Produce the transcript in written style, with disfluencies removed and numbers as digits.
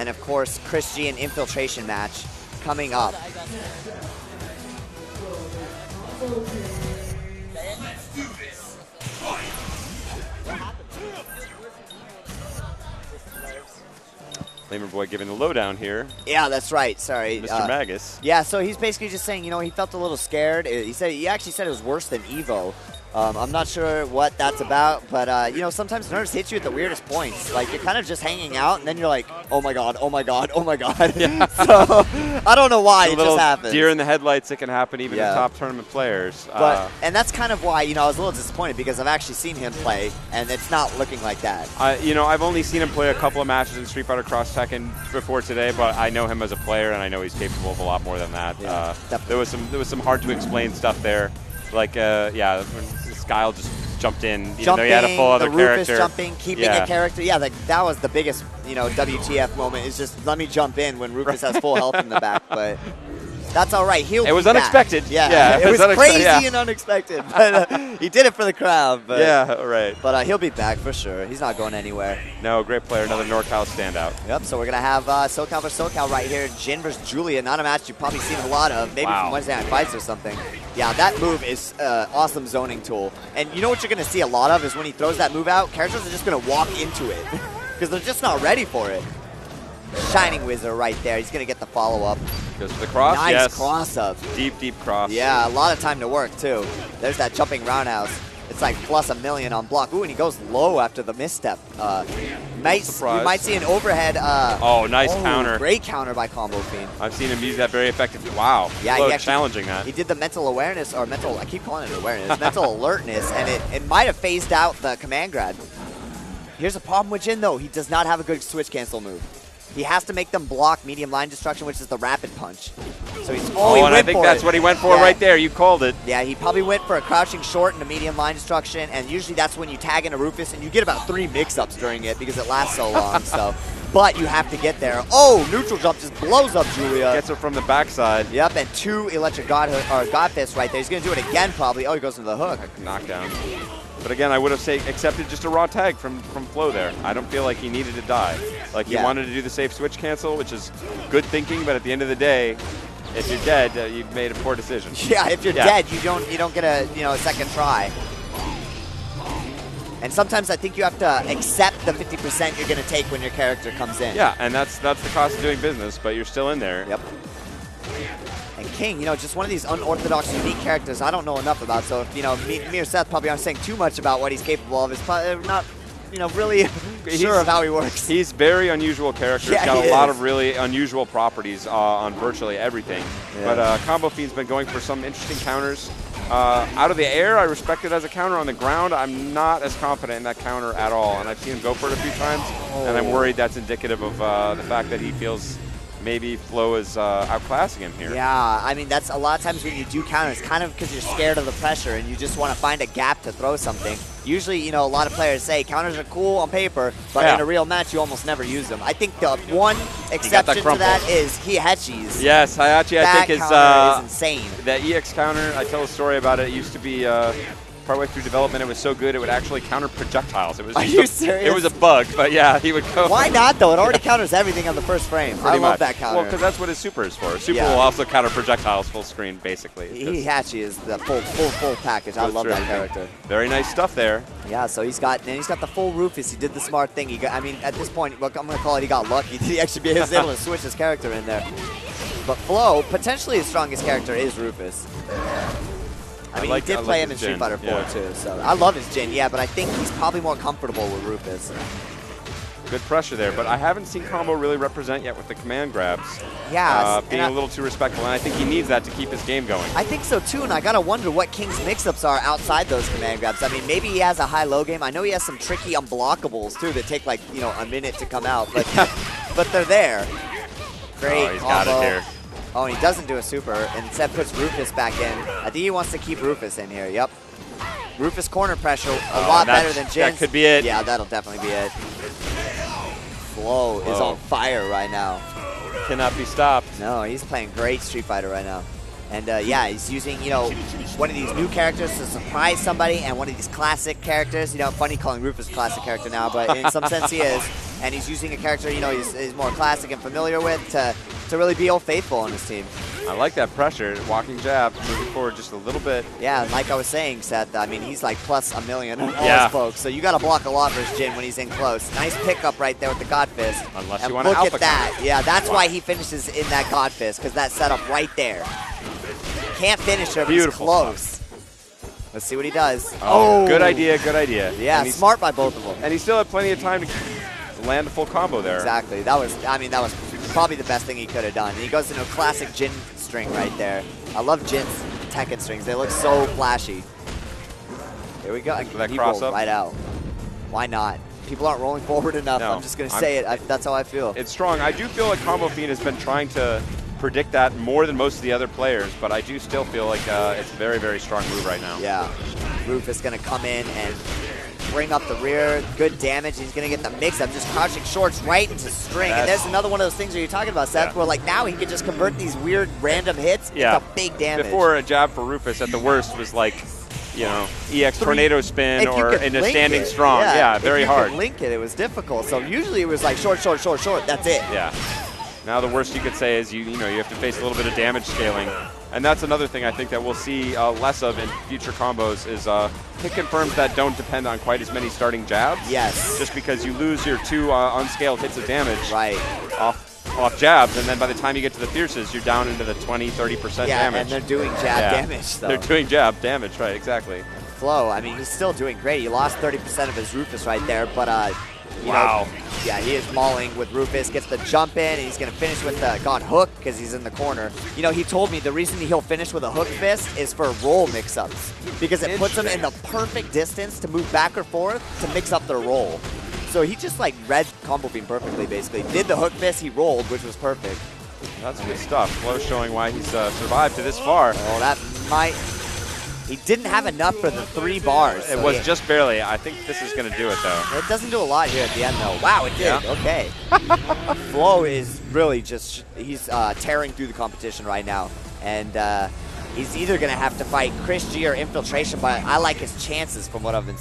And of course, Chris G, an infiltration match coming up. Flamer Boy giving the lowdown here. Yeah, that's right. Sorry. Mr. Magus. Yeah, so he's basically just saying, you know, he felt a little scared. He actually said it was worse than Evo. I'm not sure what that's about, but, you know, sometimes nerves hit you at the weirdest points. Like, you're kind of just hanging out, and then you're like, oh, my God, oh, my God, oh, my God. Yeah. So, I don't know why it just happens. Deer in the headlights, it can happen even to top tournament players. And that's kind of why, you know, I was a little disappointed because I've actually seen him play, and it's not looking like that. You know, I've only seen him play a couple of matches in Street Fighter Cross Tekken before today, but I know him as a player, and I know he's capable of a lot more than that. Yeah, there was some hard-to-explain stuff there. Like, yeah, when Skyle just jumped in, even though he had a full other character. Rufus jumping, keeping a character. Yeah, that was the biggest, you know, WTF moment is just let me jump in when Rufus has full health in the back. But that's all right. It was unexpected. Yeah, it was crazy and unexpected. But he did it for the crowd. But, yeah, right. But he'll be back for sure. He's not going anywhere. No, great player. Another NorCal standout. Yep, so we're going to have SoCal versus SoCal right here. Jin versus Julia. Not a match you've probably seen a lot of. Maybe from Wednesday Night Fights or something. Yeah, that move is awesome zoning tool. And you know what you're going to see a lot of is when he throws that move out, characters are just going to walk into it because they're just not ready for it. Shining Wizard right there. He's going to get the follow-up. Goes for the cross, nice cross-up. Deep, deep cross. Yeah, a lot of time to work, too. There's that jumping roundhouse. It's like plus +1,000,000 on block. Ooh, and he goes low after the misstep. You might see an overhead. Nice counter. Great counter by Combofiend. I've seen him use that very effectively. Wow. Yeah, Floe he actually, challenging that. He did the mental awareness, or mental, I keep calling it awareness, mental alertness, and it might have phased out the command grab. Here's a problem with Jin, though. He does not have a good switch cancel move. He has to make them block medium line destruction, which is the rapid punch. So he's and I think that's what he went for right there. You called it. Yeah, he probably went for a crouching short and a medium line destruction, and usually that's when you tag in a Rufus, and you get about 3 mix-ups during it because it lasts so long. But you have to get there. Oh, neutral jump just blows up Julia. Gets her from the backside. Yep, and 2 electric God Fists right there. He's going to do it again probably. Oh, he goes into the hook. Knockdown. But again, I would have accepted just a raw tag from Floe there. I don't feel like he needed to die. Like he wanted to do the safe switch cancel, which is good thinking. But at the end of the day, if you're dead, you've made a poor decision. Yeah, if you're dead, you don't get a second try. And sometimes I think you have to accept the 50% you're going to take when your character comes in. Yeah, and that's the cost of doing business. But you're still in there. Yep. And King, just one of these unorthodox, unique characters I don't know enough about. So, me or Seth probably aren't saying too much about what he's capable of. It's probably not, really sure of how he works. He's very unusual character. He's got a lot of really unusual properties on virtually everything. Yeah. But Combofiend's been going for some interesting counters. Out of the air, I respect it as a counter. On the ground, I'm not as confident in that counter at all. And I've seen him go for it a few times, and I'm worried that's indicative of the fact that he feels maybe Floe is outclassing him here. Yeah, I mean, that's a lot of times when you do counters, kind of because you're scared of the pressure and you just want to find a gap to throw something. Usually, a lot of players say counters are cool on paper, but in a real match, you almost never use them. I think the one exception to that is Heihachi's. Yes, Heihachi, I think, is insane. That EX counter, I tell a story about it. It used to be partway through development, it was so good it would actually counter projectiles. It was Are you serious? It was a bug, but yeah, he would go. Why not, though? It already counters everything on the first frame. I love that counter. Well, because that's what his super is for. Super will also counter projectiles full screen, basically. Heihachi is the full package. I love that character. Very nice stuff there. Yeah, so he's got the full Rufus. He did the smart thing. At this point, look, I'm going to call it he got lucky. He actually was able to switch his character in there. But Floe, potentially his strongest character is Rufus. I mean, he did play him in Street Fighter 4 too, so I love his Jin, but I think he's probably more comfortable with Rufus. Good pressure there, but I haven't seen Combo really represent yet with the command grabs. Yeah. Being a little too respectful, and I think he needs that to keep his game going. I think so too, and I gotta wonder what King's mix-ups are outside those command grabs. I mean, maybe he has a high-low game. I know he has some tricky unblockables too that take like, a minute to come out, but but they're there. Great he's got it here. Oh, and he doesn't do a super, and instead puts Rufus back in. I think he wants to keep Rufus in here, yep. Rufus corner pressure, a lot better than Jin. That could be it. Yeah, that'll definitely be it. Floe is on fire right now. Cannot be stopped. No, he's playing great Street Fighter right now. And yeah, he's using, one of these new characters to surprise somebody and one of these classic characters. Funny calling Rufus a classic character now, but in some sense he is. and he's using a character, you know, he's more classic and familiar with to really be Old Faithful on his team. I like that pressure. Walking jab, moving forward just a little bit. Yeah, like I was saying, Seth, I mean, he's like plus a million on all his folks, so you got to block a lot versus Jin when he's in close. Nice pickup right there with the God Fist. Unless and you want to look alpha at that. counter. Yeah, that's why he finishes in that God Fist, because that setup right there. Can't finish her, but he's close. Let's see what he does. Oh, good idea, good idea. Yeah, smart by both of them. And he still had plenty of time to land a full combo there. Exactly. That was, I mean, that was probably the best thing he could have done. He goes into a classic Jin string right there. I love Jin's Tekken strings. They look so flashy. Here we go. That he cross rolled up? right out. Why not? People aren't rolling forward enough. No, I'm just going to say it. That's how I feel. It's strong. I do feel like Combofiend has been trying to predict that more than most of the other players, but I do still feel like it's a very, very strong move right now. Yeah. Rufus going to come in and bring up the rear. Good damage. He's going to get the mix-up. Just crouching shorts right into string. And there's another one of those things that you're talking about, Seth, where like now he can just convert these weird random hits into big damage. Before, a jab for Rufus at the worst was like, you know, EX tornado spin or in a standing strong. Yeah, very hard. If you could link it, it was difficult. So usually it was like short, short, short, short. That's it. Yeah. Now the worst you could say is you have to face a little bit of damage scaling. And that's another thing I think that we'll see less of in future combos is hit confirms that don't depend on quite as many starting jabs. Yes. Just because you lose your 2 unscaled hits of damage off jabs, and then by the time you get to the fierces, you're down into the 20-30% damage. And they're doing jab damage, though. They're doing jab damage, right, exactly. Floe, I mean, he's still doing great. He lost 30% of his Rufus right there, but you know, yeah, he is mauling with Rufus, gets the jump in, and he's going to finish with the hook because he's in the corner. You know, he told me the reason he'll finish with a hook fist is for roll mix-ups because it puts him in the perfect distance to move back or forth to mix up their roll. So he just like read Combofiend perfectly, basically. Did the hook fist, he rolled, which was perfect. That's good stuff. Floe showing why he's survived to this far. Oh, that might... He didn't have enough for the 3 bars. So it was just barely. I think this is going to do it, though. It doesn't do a lot here at the end, though. Wow, it did. Yeah. Okay. Floe is really just, he's tearing through the competition right now. And he's either going to have to fight Chris G or Infiltration, but I like his chances from what I've been seeing.